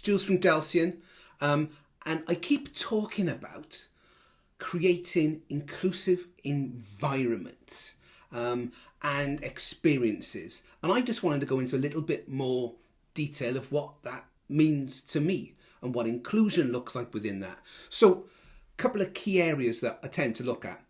Jules from Delsion, and I keep talking about creating inclusive environments and experiences. And I just wanted to go into a little bit more detail of what that means to me and what inclusion looks like within that. So a couple of key areas that I tend to look at.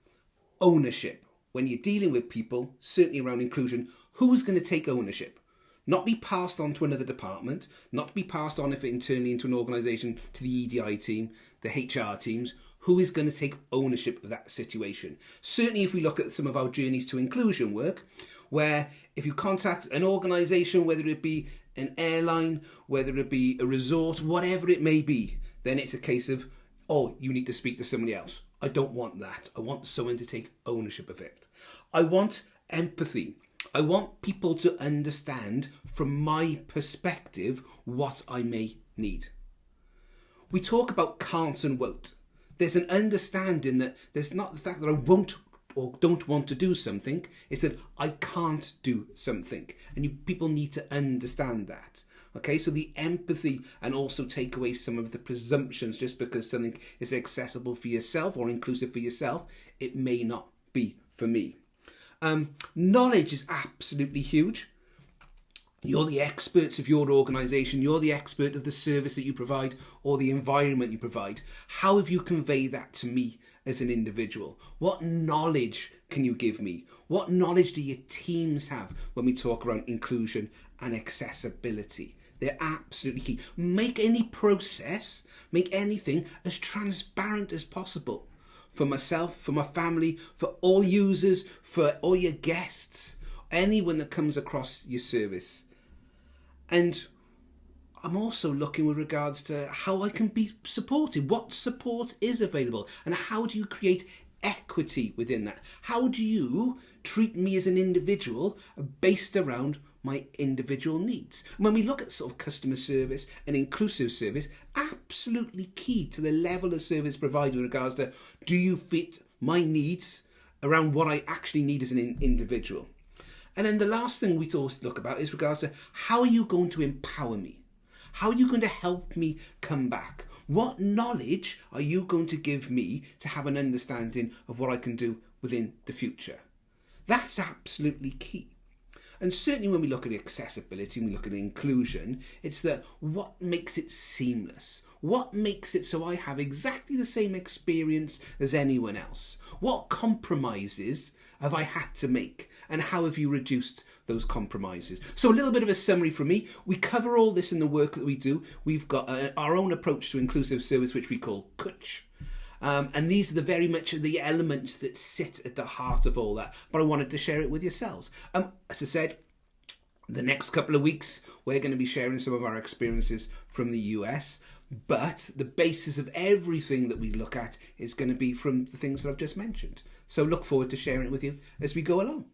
Ownership. When you're dealing with people, certainly around inclusion, who's going to take ownership? Not be passed on to another department, not be passed on if internally into an organisation to the EDI team, the HR teams. Who is going to take ownership of that situation? Certainly if we look at some of our journeys to inclusion work, where if you contact an organisation, whether it be an airline, whether it be a resort, whatever it may be, then it's a case of, oh, you need to speak to somebody else. I don't want that. I want someone to take ownership of it. I want empathy. I want people to understand from my perspective what I may need. We talk about can't and won't. There's an understanding that there's not the fact that I won't or don't want to do something. It's that I can't do something. And people need to understand that. Okay, so the empathy, and also take away some of the presumptions. Just because something is accessible for yourself or inclusive for yourself, it may not be for me. Knowledge is absolutely huge. You're the experts of your organisation. You're the expert of the service that you provide or the environment you provide. How have you conveyed that to me as an individual? What knowledge can you give me? What knowledge do your teams have when we talk around inclusion and accessibility? They're absolutely key. Make any process, make anything as transparent as possible. For myself, for my family, for all users, for all your guests, anyone that comes across your service. And I'm also looking with regards to how I can be supported. What support is available? And how do you create equity within that? How do you treat me as an individual based around my individual needs? When we look at sort of customer service and inclusive service, absolutely key to the level of service provided with regards to, do you fit my needs around what I actually need as an individual? And then the last thing we always look about is regards to, how are you going to empower me? How are you going to help me come back? What knowledge are you going to give me to have an understanding of what I can do within the future? That's absolutely key. And certainly when we look at accessibility and we look at inclusion, it's that what makes it seamless? What makes it so I have exactly the same experience as anyone else? What compromises have I had to make? And how have you reduced those compromises? So a little bit of a summary from me. We cover all this in the work that we do. We've got our own approach to inclusive service, which we call Kutch. And these are the very much the elements that sit at the heart of all that. But I wanted to share it with yourselves. As I said, the next couple of weeks, we're going to be sharing some of our experiences from the US. But the basis of everything that we look at is going to be from the things that I've just mentioned. So look forward to sharing it with you as we go along.